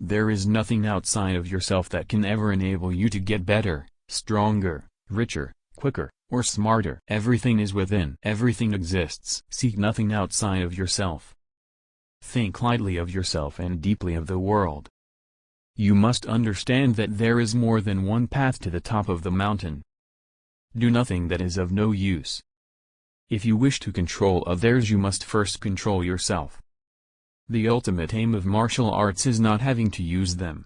There is nothing outside of yourself that can ever enable you to get better, stronger, richer, quicker, or smarter. Everything is within. Everything exists. Seek nothing outside of yourself. Think lightly of yourself and deeply of the world. You must understand that there is more than one path to the top of the mountain. Do nothing that is of no use. If you wish to control others, you must first control yourself. The ultimate aim of martial arts is not having to use them.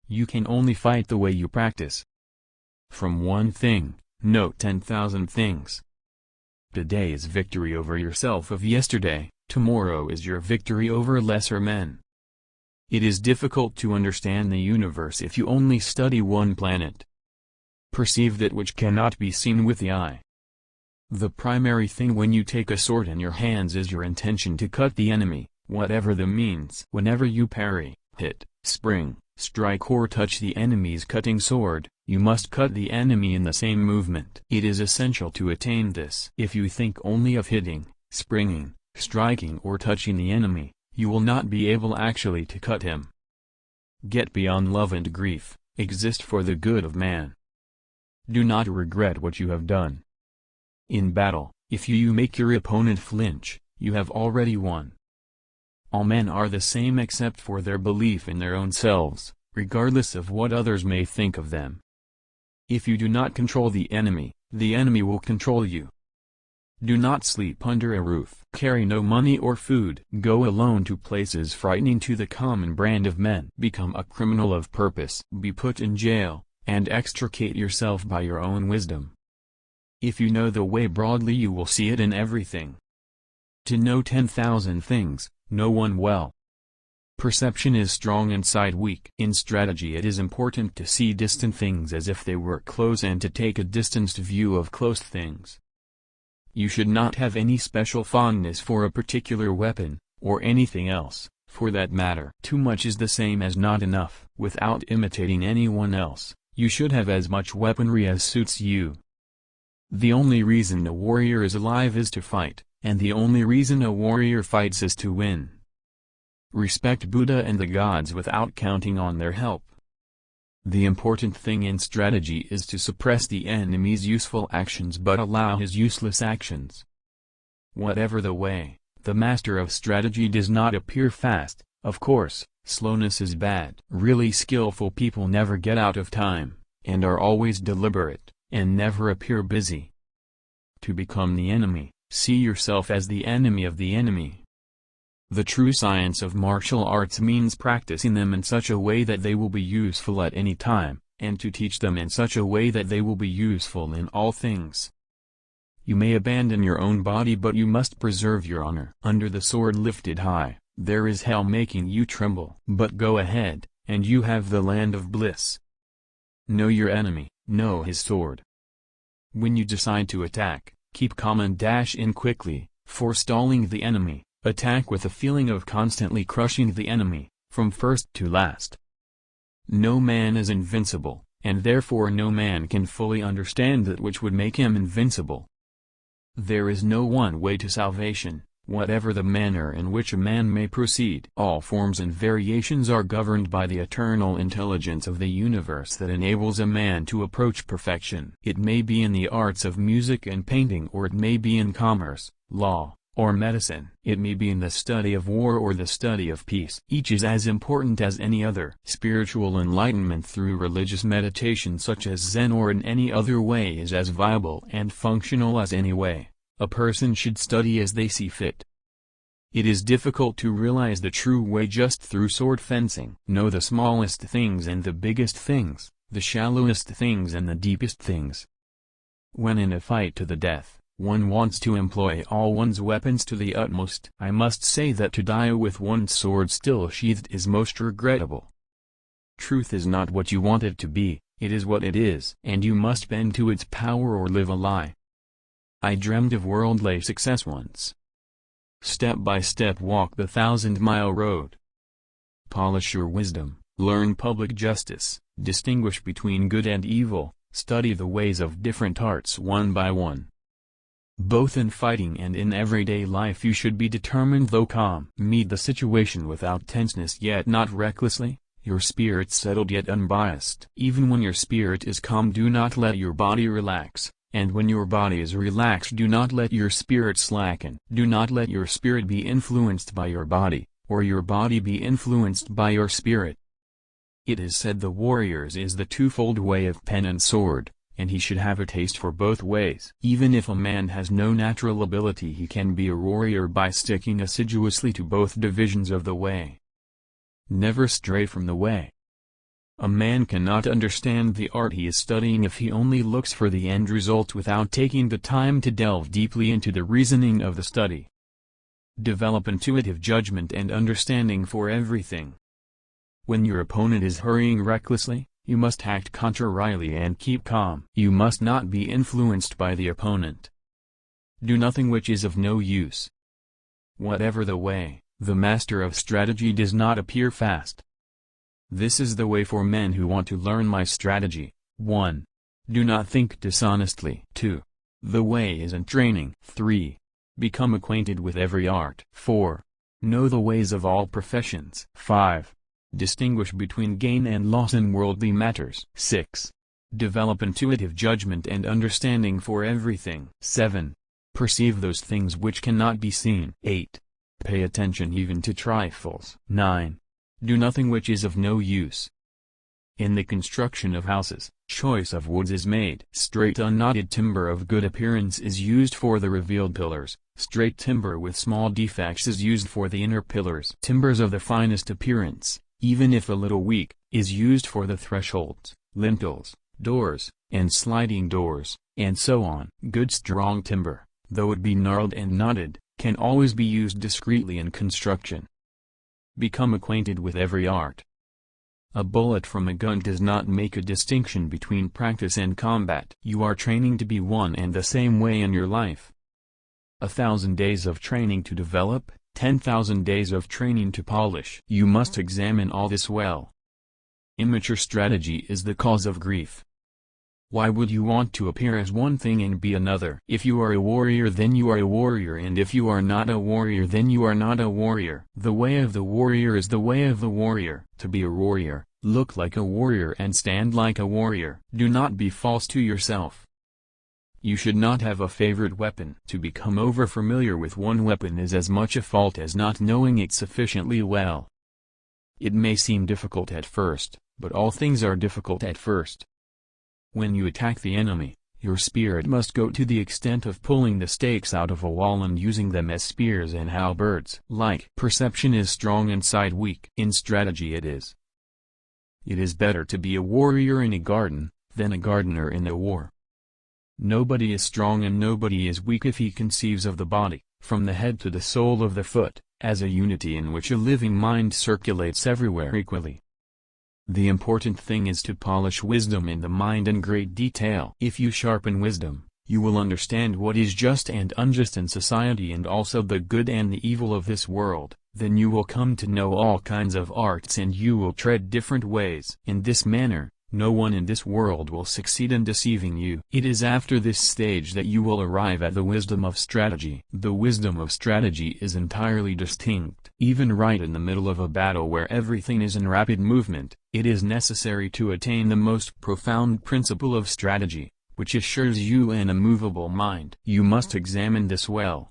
You can only fight the way you practice. From one thing, note 10,000 things. Today is victory over yourself of yesterday, tomorrow is your victory over lesser men. It is difficult to understand the universe if you only study one planet. Perceive that which cannot be seen with the eye. The primary thing when you take a sword in your hands is your intention to cut the enemy, whatever the means. Whenever you parry, hit, spring, strike or touch the enemy's cutting sword, you must cut the enemy in the same movement. It is essential to attain this. If you think only of hitting, springing, striking or touching the enemy, you will not be able actually to cut him. Get beyond love and grief, exist for the good of man. Do not regret what you have done. In battle, if you make your opponent flinch, you have already won. All men are the same except for their belief in their own selves, regardless of what others may think of them. If you do not control the enemy will control you. Do not sleep under a roof. Carry no money or food. Go alone to places frightening to the common brand of men. Become a criminal of purpose. Be put in jail, and extricate yourself by your own wisdom. If you know the way broadly, you will see it in everything. To know 10,000 things, know one well. Perception is strong and sight weak. In strategy it is important to see distant things as if they were close and to take a distanced view of close things. You should not have any special fondness for a particular weapon, or anything else, for that matter. Too much is the same as not enough. Without imitating anyone else, you should have as much weaponry as suits you. The only reason a warrior is alive is to fight, and the only reason a warrior fights is to win. Respect Buddha and the gods without counting on their help. The important thing in strategy is to suppress the enemy's useful actions but allow his useless actions. Whatever the way, the master of strategy does not appear fast. Of course, slowness is bad. Really skillful people never get out of time, and are always deliberate, and never appear busy. To become the enemy, see yourself as the enemy of the enemy. The true science of martial arts means practicing them in such a way that they will be useful at any time, and to teach them in such a way that they will be useful in all things. You may abandon your own body but you must preserve your honor. Under the sword lifted high, there is hell making you tremble. But go ahead, and you have the land of bliss. Know your enemy, know his sword. When you decide to attack, keep calm and dash in quickly, forestalling the enemy. Attack with a feeling of constantly crushing the enemy, from first to last. No man is invincible, and therefore no man can fully understand that which would make him invincible. There is no one way to salvation, whatever the manner in which a man may proceed. All forms and variations are governed by the eternal intelligence of the universe that enables a man to approach perfection. It may be in the arts of music and painting, or it may be in commerce, law, or medicine. It may be in the study of war or the study of peace. Each is as important as any other. Spiritual enlightenment through religious meditation such as Zen or in any other way is as viable and functional as any way. A person should study as they see fit. It is difficult to realize the true way just through sword fencing. Know the smallest things and the biggest things, the shallowest things and the deepest things. When in a fight to the death, one wants to employ all one's weapons to the utmost. I must say that to die with one's sword still sheathed is most regrettable. Truth is not what you want it to be, it is what it is. And you must bend to its power or live a lie. I dreamed of worldly success once. Step by step walk the 1,000-mile road. Polish your wisdom, learn public justice, distinguish between good and evil, study the ways of different arts one by one. Both in fighting and in everyday life you should be determined though calm. Meet the situation without tenseness yet not recklessly, your spirit settled yet unbiased. Even when your spirit is calm, do not let your body relax, and when your body is relaxed, do not let your spirit slacken. Do not let your spirit be influenced by your body, or your body be influenced by your spirit. It is said the warrior's is the twofold way of pen and sword, and he should have a taste for both ways. Even if a man has no natural ability, he can be a warrior by sticking assiduously to both divisions of the way. Never stray from the way. A man cannot understand the art he is studying if he only looks for the end result without taking the time to delve deeply into the reasoning of the study. Develop intuitive judgment and understanding for everything. When your opponent is hurrying recklessly, you must act contrarily and keep calm. You must not be influenced by the opponent. Do nothing which is of no use. Whatever the way, the master of strategy does not appear fast. This is the way for men who want to learn my strategy. 1. Do not think dishonestly. 2. The way is in training. 3. Become acquainted with every art. 4. Know the ways of all professions. 5. Distinguish between gain and loss in worldly matters. 6. Develop intuitive judgment and understanding for everything. 7. Perceive those things which cannot be seen. 8. Pay attention even to trifles. 9. Do nothing which is of no use. In the construction of houses, choice of woods is made. Straight unknotted timber of good appearance is used for the revealed pillars, straight timber with small defects is used for the inner pillars. Timbers of the finest appearance, even if a little weak, is used for the thresholds, lintels, doors, and sliding doors, and so on. Good strong timber, though it be gnarled and knotted, can always be used discreetly in construction. Become acquainted with every art. A bullet from a gun does not make a distinction between practice and combat. You are training to be one and the same way in your life. 1,000 days of training to develop, 10,000 days of training to polish. You must examine all this well. Immature strategy is the cause of grief. Why would you want to appear as one thing and be another? If you are a warrior, then you are a warrior, and if you are not a warrior, then you are not a warrior. The way of the warrior is the way of the warrior. To be a warrior, look like a warrior and stand like a warrior. Do not be false to yourself. You should not have a favorite weapon. To become over-familiar with one weapon is as much a fault as not knowing it sufficiently well. It may seem difficult at first, but all things are difficult at first. When you attack the enemy, your spirit must go to the extent of pulling the stakes out of a wall and using them as spears and halberds. Like perception is strong and sight weak. In strategy it is. It is better to be a warrior in a garden, than a gardener in a war. Nobody is strong and nobody is weak if he conceives of the body, from the head to the sole of the foot, as a unity in which a living mind circulates everywhere equally. The important thing is to polish wisdom in the mind in great detail. If you sharpen wisdom, you will understand what is just and unjust in society and also the good and the evil of this world. Then you will come to know all kinds of arts and you will tread different ways. In this manner, no one in this world will succeed in deceiving you. It is after this stage that you will arrive at the wisdom of strategy. The wisdom of strategy is entirely distinct. Even right in the middle of a battle where everything is in rapid movement, it is necessary to attain the most profound principle of strategy, which assures you an immovable mind. You must examine this well.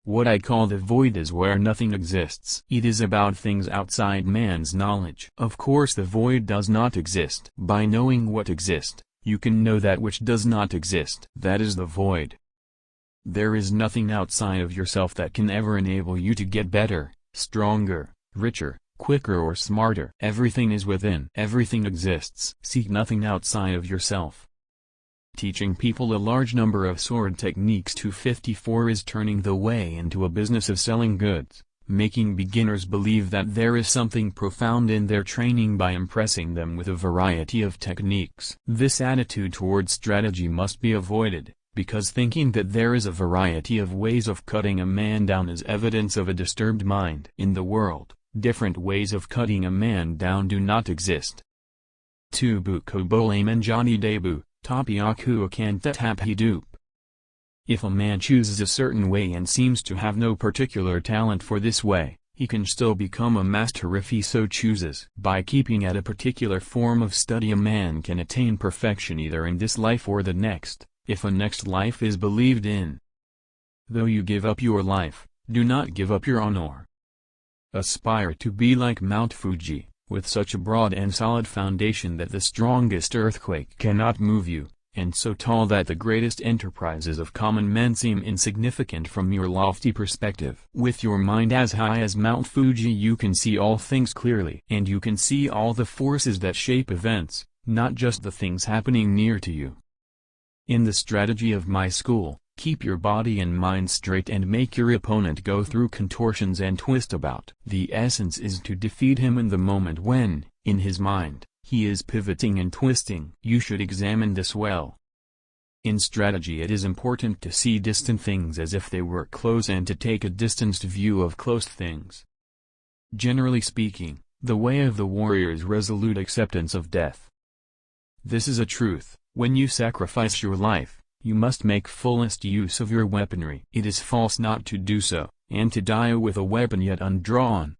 What I call the void is where nothing exists. It is about things outside man's knowledge. Of course the void does not exist. By knowing what exists, you can know that which does not exist. That is the void. There is nothing outside of yourself that can ever enable you to get better, stronger, richer, quicker or smarter. Everything is within. Everything exists. Seek nothing outside of yourself. Teaching people a large number of sword techniques to 54 is turning the way into a business of selling goods, making beginners believe that there is something profound in their training by impressing them with a variety of techniques. This attitude toward strategy must be avoided, because thinking that there is a variety of ways of cutting a man down is evidence of a disturbed mind. In the world, different ways of cutting a man down do not exist. Tubu kobole menjani debu. Tapiaku akanta taphidup. If a man chooses a certain way and seems to have no particular talent for this way, he can still become a master if he so chooses. By keeping at a particular form of study a man can attain perfection either in this life or the next, if a next life is believed in. Though you give up your life, do not give up your honor. Aspire to be like Mount Fuji, with such a broad and solid foundation that the strongest earthquake cannot move you, and so tall that the greatest enterprises of common men seem insignificant from your lofty perspective. With your mind as high as Mount Fuji you can see all things clearly. And you can see all the forces that shape events, not just the things happening near to you. In the strategy of my school, keep your body and mind straight and make your opponent go through contortions and twist about. The essence is to defeat him in the moment when, in his mind, he is pivoting and twisting. You should examine this well. In strategy it is important to see distant things as if they were close and to take a distanced view of close things. Generally speaking, the way of the warrior is resolute acceptance of death. This is a truth: when you sacrifice your life, you must make fullest use of your weaponry. It is false not to do so, and to die with a weapon yet undrawn.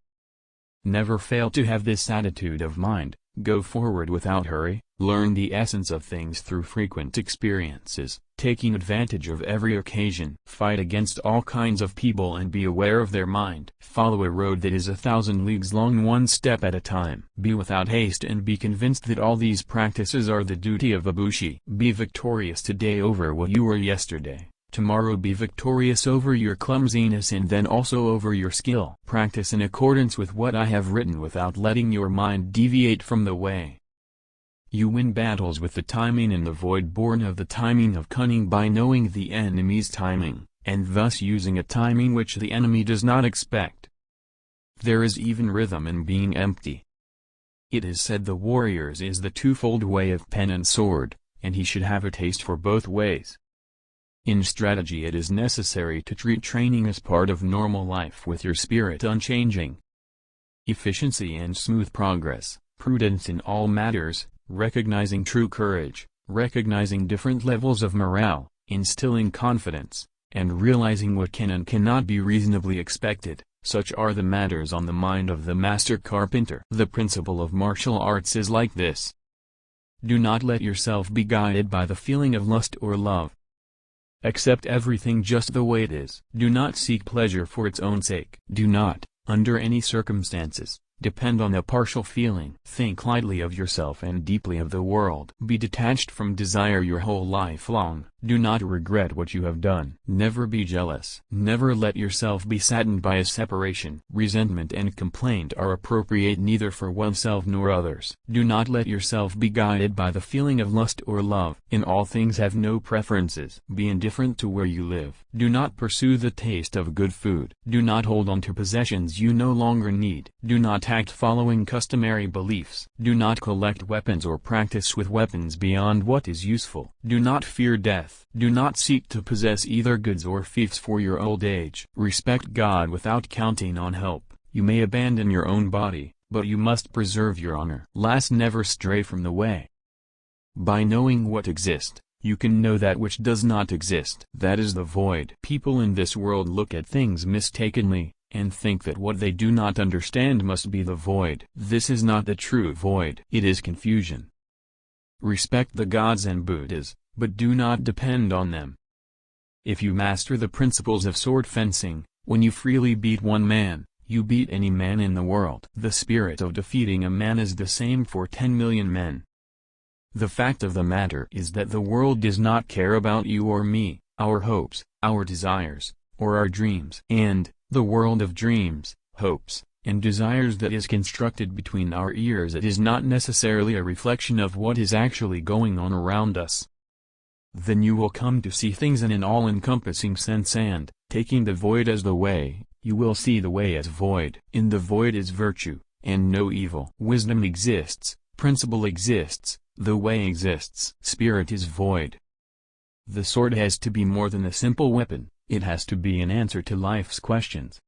Never fail to have this attitude of mind. Go forward without hurry, learn the essence of things through frequent experiences, taking advantage of every occasion. Fight against all kinds of people and be aware of their mind. Follow a road that is 1,000 leagues long, one step at a time. Be without haste and be convinced that all these practices are the duty of a bushi. Be victorious today over what you were yesterday. Tomorrow be victorious over your clumsiness and then also over your skill. Practice in accordance with what I have written without letting your mind deviate from the way. You win battles with the timing and the void born of the timing of cunning by knowing the enemy's timing, and thus using a timing which the enemy does not expect. There is even rhythm in being empty. It is said the warrior's is the twofold way of pen and sword, and he should have a taste for both ways. In strategy it is necessary to treat training as part of normal life with your spirit unchanging. Efficiency and smooth progress, prudence in all matters, recognizing true courage, recognizing different levels of morale, instilling confidence, and realizing what can and cannot be reasonably expected, such are the matters on the mind of the master carpenter. The principle of martial arts is like this. Do not let yourself be guided by the feeling of lust or love. Accept everything just the way it is. Do not seek pleasure for its own sake. Do not, under any circumstances, depend on a partial feeling. Think lightly of yourself and deeply of the world. Be detached from desire your whole life long. Do not regret what you have done. Never be jealous. Never let yourself be saddened by a separation. Resentment and complaint are appropriate neither for oneself nor others. Do not let yourself be guided by the feeling of lust or love. In all things have no preferences. Be indifferent to where you live. Do not pursue the taste of good food. Do not hold on to possessions you no longer need. Do not act following customary beliefs. Do not collect weapons or practice with weapons beyond what is useful. Do not fear death. Do not seek to possess either goods or fiefs for your old age. Respect God without counting on help. You may abandon your own body, but you must preserve your honor. Last, never stray from the way. By knowing what exists, you can know that which does not exist. That is the void. People in this world look at things mistakenly, and think that what they do not understand must be the void. This is not the true void. It is confusion. Respect the gods and Buddhas, but do not depend on them. If you master the principles of sword fencing, when you freely beat one man, you beat any man in the world. The spirit of defeating a man is the same for 10 million men. The fact of the matter is that the world does not care about you or me, our hopes, our desires, or our dreams. And, the world of dreams, hopes, and desires that is constructed between our ears, it is not necessarily a reflection of what is actually going on around us. Then you will come to see things in an all-encompassing sense and, taking the void as the way, you will see the way as void. In the void is virtue, and no evil. Wisdom exists, principle exists, the way exists. Spirit is void. The sword has to be more than a simple weapon, it has to be an answer to life's questions.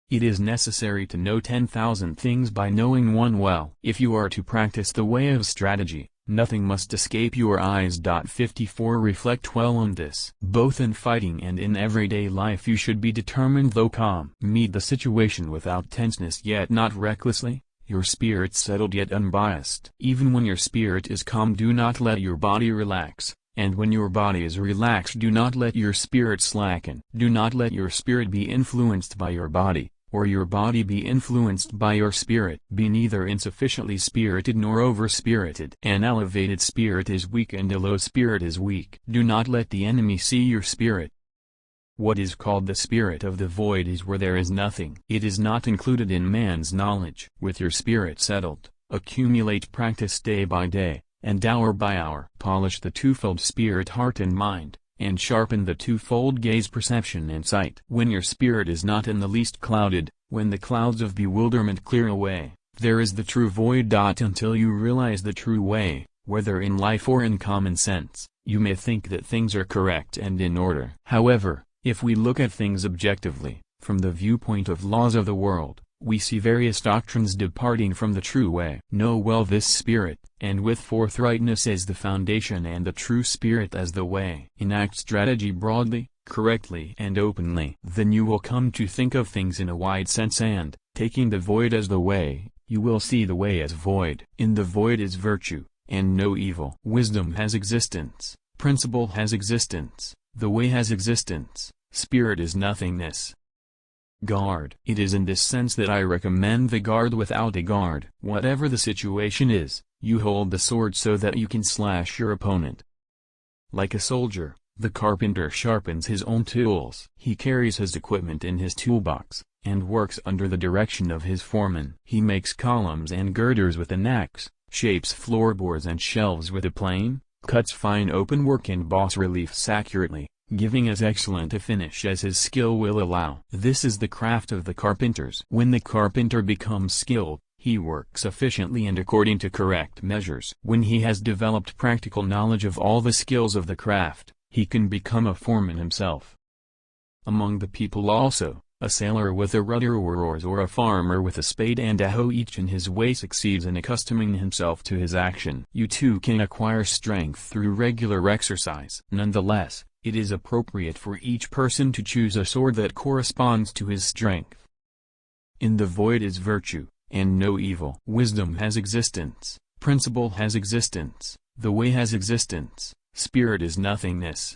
It is necessary to know 10,000 things by knowing one well. If you are to practice the way of strategy, Nothing must escape your eyes. 54 Reflect well on this. Both in fighting and in everyday life you should be determined though calm. Meet the situation without tenseness yet not recklessly, your spirit settled yet unbiased. Even when your spirit is calm, do not let your body relax, and when your body is relaxed, do not let your spirit slacken. Do not let your spirit be influenced by your body, or your body be influenced by your spirit. Be neither insufficiently spirited nor over-spirited. An elevated spirit is weak and a low spirit is weak. Do not let the enemy see your spirit. What is called the spirit of the void is where there is nothing. It is not included in man's knowledge. With your spirit settled, accumulate practice day by day, and hour by hour. Polish the twofold spirit, heart and mind, and sharpen the twofold gaze, perception and sight. When your spirit is not in the least clouded, when the clouds of bewilderment clear away, there is the true void. Until you realize the true way, whether in life or in common sense, you may think that things are correct and in order. However, if we look at things objectively, from the viewpoint of laws of the world, we see various doctrines departing from the true way. Know well this spirit, and with forthrightness as the foundation and the true spirit as the way. Enact strategy broadly, correctly and openly. Then you will come to think of things in a wide sense and, taking the void as the way, you will see the way as void. In the void is virtue, and no evil. Wisdom has existence, principle has existence, the way has existence, spirit is nothingness. Guard. It is in this sense that I recommend the guard without a guard. Whatever the situation is, you hold the sword so that you can slash your opponent. Like a soldier, the carpenter sharpens his own tools. He carries his equipment in his toolbox, and works under the direction of his foreman. He makes columns and girders with an axe, shapes floorboards and shelves with a plane, cuts fine open work and bas reliefs accurately, giving as excellent a finish as his skill will allow. This is the craft of the carpenters. When the carpenter becomes skilled, he works efficiently and according to correct measures. When he has developed practical knowledge of all the skills of the craft, he can become a foreman himself. Among the people also, a sailor with a rudder or oars or a farmer with a spade and a hoe, each in his way succeeds in accustoming himself to his action. You too can acquire strength through regular exercise. Nonetheless, it is appropriate for each person to choose a sword that corresponds to his strength. In the void is virtue, and no evil. Wisdom has existence, principle has existence, the way has existence, spirit is nothingness.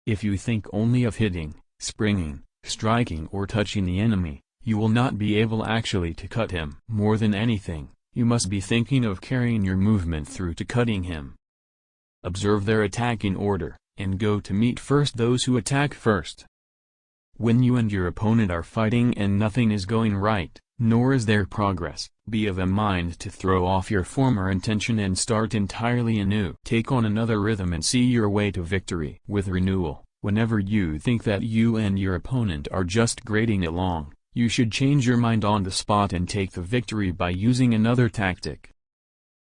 If you think only of hitting, springing, striking or touching the enemy, you will not be able actually to cut him. More than anything, you must be thinking of carrying your movement through to cutting him. Observe their attacking order, and go to meet first those who attack first. When you and your opponent are fighting and nothing is going right, nor is there progress, be of a mind to throw off your former intention and start entirely anew. Take on another rhythm and see your way to victory. With renewal, whenever you think that you and your opponent are just grading along, you should change your mind on the spot and take the victory by using another tactic.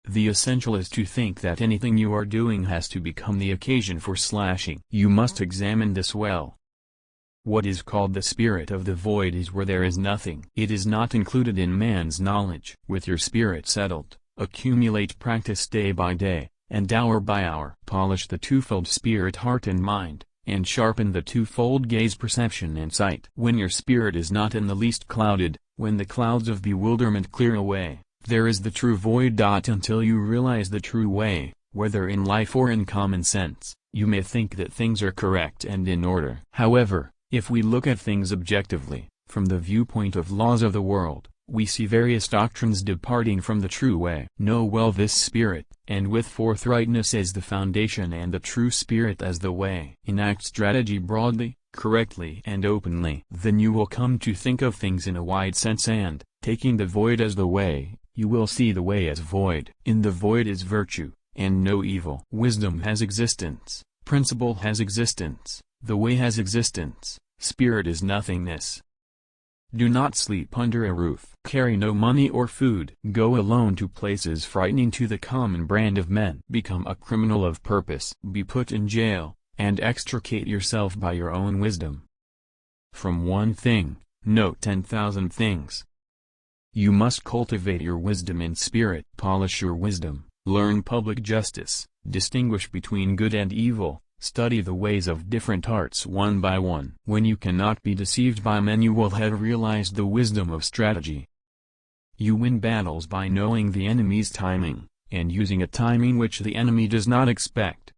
The essential is to think that anything you are doing has to become the occasion for slashing. You must examine this well. What is called the spirit of the void is where there is nothing. It is not included in man's knowledge. With your spirit settled, accumulate practice day by day, and hour by hour. Polish the twofold spirit, heart and mind, and sharpen the twofold gaze, perception and sight. When your spirit is not in the least clouded, when the clouds of bewilderment clear away, there is the true void. Until you realize the true way, whether in life or in common sense, you may think that things are correct and in order. However, if we look at things objectively, from the viewpoint of laws of the world, we see various doctrines departing from the true way. Know well this spirit, and with forthrightness as the foundation and the true spirit as the way. Enact strategy broadly, correctly and openly. Then you will come to think of things in a wide sense and, taking the void as the way, you will see the way as void. In the void is virtue, and no evil. Wisdom has existence, principle has existence, the way has existence, spirit is nothingness. Do not sleep under a roof. Carry no money or food. Go alone to places frightening to the common brand of men. Become a criminal of purpose. Be put in jail, and extricate yourself by your own wisdom. From one thing, note 10,000 things. You must cultivate your wisdom in spirit. Polish your wisdom, Learn public justice, distinguish between good and evil, study the ways of different arts one by one. When you cannot be deceived by men, you will have realized the wisdom of strategy. You win battles by knowing the enemy's timing, and using a timing which the enemy does not expect.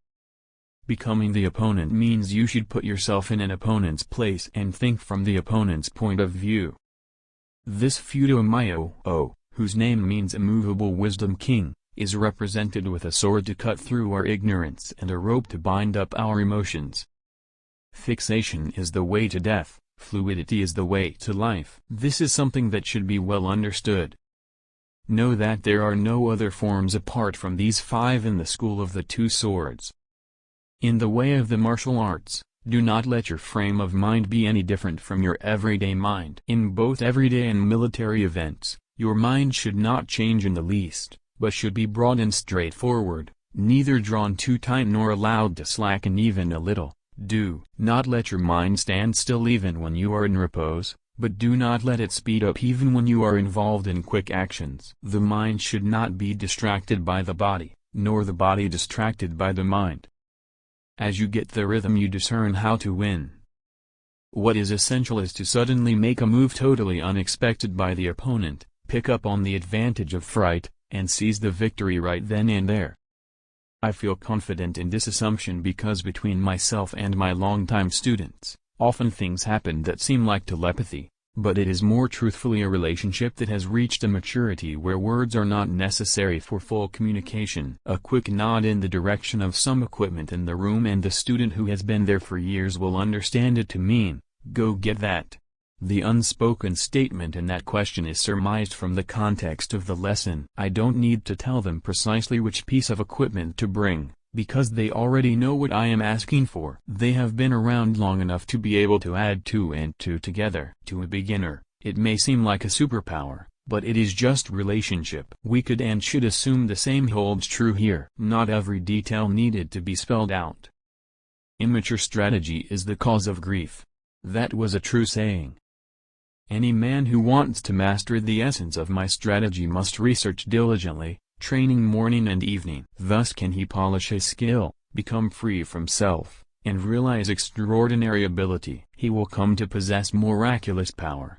Becoming the opponent means you should put yourself in an opponent's place and think from the opponent's point of view. This Fudo-Myo-O, whose name means immovable wisdom king, is represented with a sword to cut through our ignorance and a rope to bind up our emotions. Fixation is the way to death, fluidity is the way to life. This is something that should be well understood. Know that there are no other forms apart from these 5 in the school of the 2 swords. In the way of the martial arts, do not let your frame of mind be any different from your everyday mind. In both everyday and military events, your mind should not change in the least, but should be broad and straightforward, neither drawn too tight nor allowed to slacken even a little. Do not let your mind stand still even when you are in repose, but do not let it speed up even when you are involved in quick actions. The mind should not be distracted by the body, nor the body distracted by the mind. As you get the rhythm, you discern how to win. What is essential is to suddenly make a move totally unexpected by the opponent, pick up on the advantage of fright, and seize the victory right then and there. I feel confident in this assumption because between myself and my longtime students, often things happen that seem like telepathy, but it is more truthfully a relationship that has reached a maturity where words are not necessary for full communication. A quick nod in the direction of some equipment in the room and the student who has been there for years will understand it to mean, "Go get that." The unspoken statement in that question is surmised from the context of the lesson. I don't need to tell them precisely which piece of equipment to bring, because they already know what I am asking for. They have been around long enough to be able to add 2 and 2 together. To a beginner, it may seem like a superpower, but it is just relationship. We could and should assume the same holds true here. Not every detail needed to be spelled out. Immature strategy is the cause of grief. That was a true saying. Any man who wants to master the essence of my strategy must research diligently, training morning and evening. Thus can he polish his skill, become free from self, and realize extraordinary ability. He will come to possess miraculous power.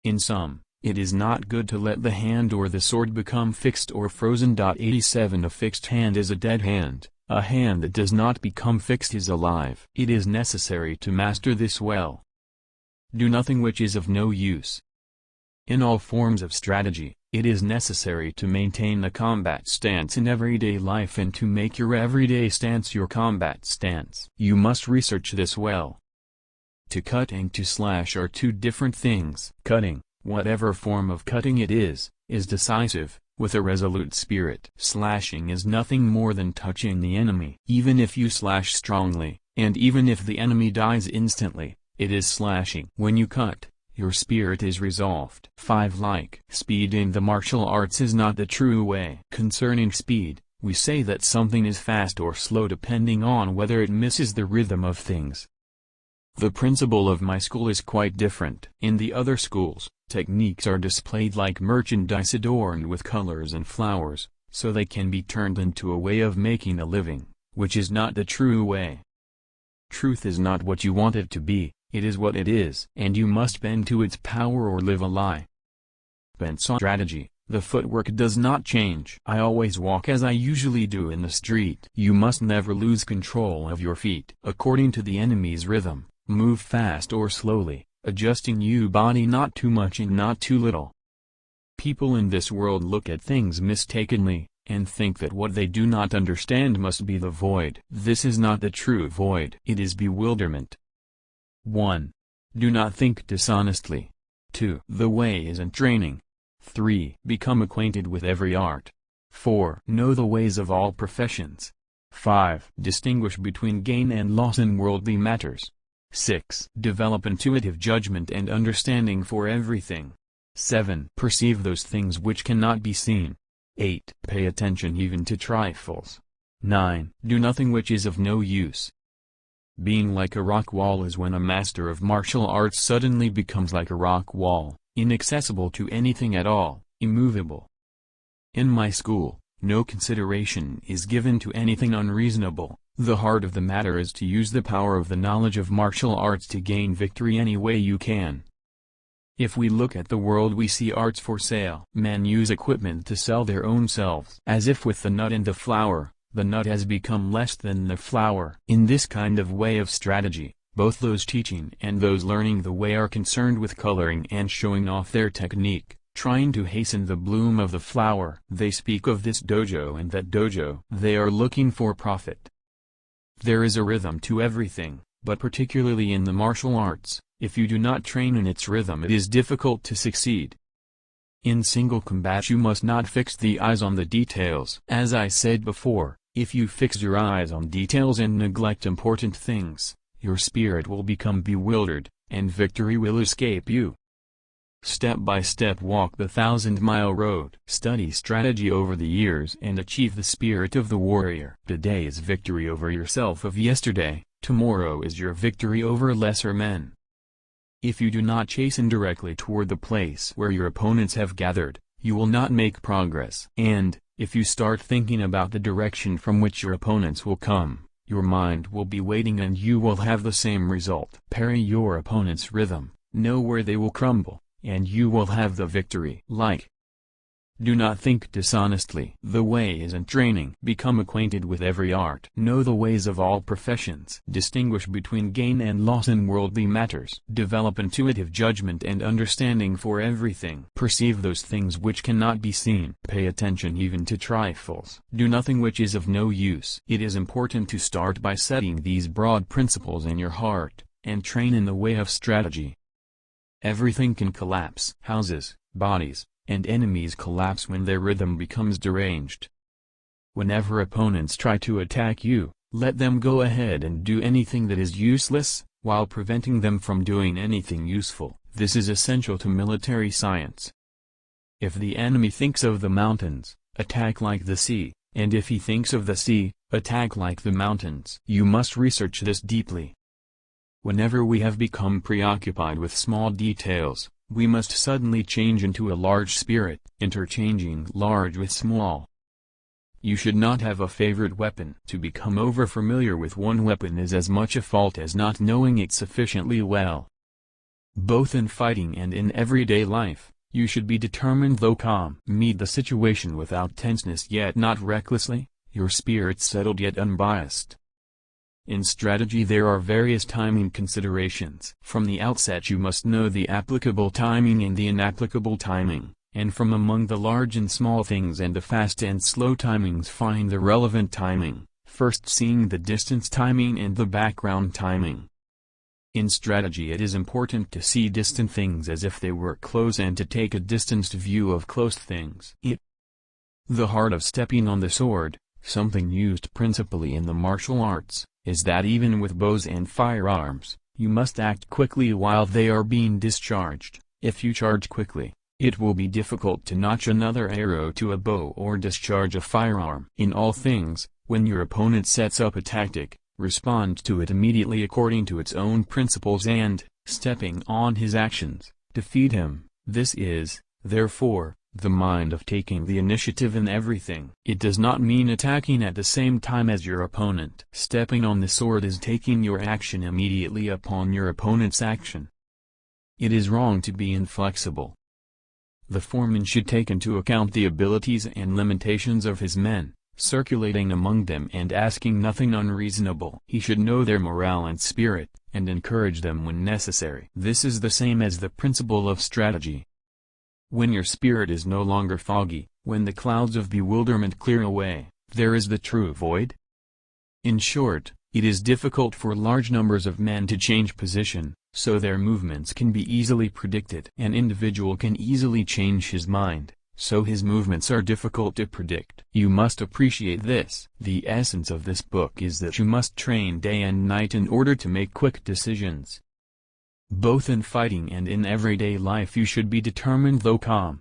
In sum, it is not good to let the hand or the sword become fixed or frozen. 87 A fixed hand is a dead hand. A hand that does not become fixed is alive. It is necessary to master this well. Do nothing which is of no use. In all forms of strategy, it is necessary to maintain a combat stance in everyday life and to make your everyday stance your combat stance. You must research this well. To cut and to slash are 2 different things. Cutting, whatever form of cutting it is decisive, with a resolute spirit. Slashing is nothing more than touching the enemy. Even if you slash strongly, and even if the enemy dies instantly, it is slashing. When you cut, your spirit is resolved. 5 Like speed in the martial arts is not the true way. Concerning speed, we say that something is fast or slow depending on whether it misses the rhythm of things. The principle of my school is quite different. In the other schools, techniques are displayed like merchandise adorned with colors and flowers, so they can be turned into a way of making a living, which is not the true way. Truth is not what you want it to be. It is what it is, and you must bend to its power or live a lie. Bent on strategy, the footwork does not change. I always walk as I usually do in the street. You must never lose control of your feet. According to the enemy's rhythm, move fast or slowly, adjusting your body not too much and not too little. People in this world look at things mistakenly, and think that what they do not understand must be the void. This is not the true void. It is bewilderment. 1. Do not think dishonestly. 2. The way is in training. 3. Become acquainted with every art. 4. Know the ways of all professions. 5. Distinguish between gain and loss in worldly matters. 6. Develop intuitive judgment and understanding for everything. 7. Perceive those things which cannot be seen. 8. Pay attention even to trifles. 9. Do nothing which is of no use. Being like a rock wall is when a master of martial arts suddenly becomes like a rock wall, inaccessible to anything at all, immovable. In my school, no consideration is given to anything unreasonable. The heart of the matter is to use the power of the knowledge of martial arts to gain victory any way you can. If we look at the world, we see arts for sale. Men use equipment to sell their own selves. As if with the nut and the flower, the nut has become less than the flower. In this kind of way of strategy, both those teaching and those learning the way are concerned with coloring and showing off their technique, trying to hasten the bloom of the flower. They speak of this dojo and that dojo. They are looking for profit. There is a rhythm to everything, but particularly in the martial arts. If you do not train in its rhythm, it is difficult to succeed. In single combat you must not fix the eyes on the details. As I said before, if you fix your eyes on details and neglect important things, your spirit will become bewildered, and victory will escape you. Step by step walk the 1,000-mile road. Study strategy over the years and achieve the spirit of the warrior. Today is victory over yourself of yesterday, tomorrow is your victory over lesser men. If you do not chasten directly toward the place where your opponents have gathered, you will not make progress. And, if you start thinking about the direction from which your opponents will come, your mind will be waiting and you will have the same result. Parry your opponent's rhythm, know where they will crumble, and you will have the victory. Do not think dishonestly. The way is in training. Become acquainted with every art. Know the ways of all professions. Distinguish between gain and loss in worldly matters. Develop intuitive judgment and understanding for everything. Perceive those things which cannot be seen. Pay attention even to trifles. Do nothing which is of no use. It is important to start by setting these broad principles in your heart, and train in the way of strategy. Everything can collapse. Houses, bodies, and enemies collapse when their rhythm becomes deranged. Whenever opponents try to attack you, let them go ahead and do anything that is useless, while preventing them from doing anything useful. This is essential to military science. If the enemy thinks of the mountains, attack like the sea, and if he thinks of the sea, attack like the mountains. You must research this deeply. Whenever we have become preoccupied with small details, we must suddenly change into a large spirit, interchanging large with small. You should not have a favorite weapon. To become over-familiar with one weapon is as much a fault as not knowing it sufficiently well. Both in fighting and in everyday life, you should be determined though calm. Meet the situation without tenseness yet not recklessly, your spirit settled yet unbiased. In strategy there are various timing considerations. From the outset you must know the applicable timing and the inapplicable timing, and from among the large and small things and the fast and slow timings find the relevant timing, first seeing the distance timing and the background timing. In strategy it is important to see distant things as if they were close and to take a distanced view of close things. The heart of stepping on the sword, something used principally in the martial arts, is that even with bows and firearms, you must act quickly while they are being discharged. If you charge quickly, it will be difficult to notch another arrow to a bow or discharge a firearm. In all things, when your opponent sets up a tactic, respond to it immediately according to its own principles and, stepping on his actions, defeat him. This is, therefore, the mind of taking the initiative in everything. It does not mean attacking at the same time as your opponent. Stepping on the sword is taking your action immediately upon your opponent's action. It is wrong to be inflexible. The foreman should take into account the abilities and limitations of his men, circulating among them and asking nothing unreasonable. He should know their morale and spirit, and encourage them when necessary. This is the same as the principle of strategy. When your spirit is no longer foggy, when the clouds of bewilderment clear away, there is the true void. In short, it is difficult for large numbers of men to change position, so their movements can be easily predicted. An individual can easily change his mind, so his movements are difficult to predict. You must appreciate this. The essence of this book is that you must train day and night in order to make quick decisions. Both in fighting and in everyday life you should be determined though calm.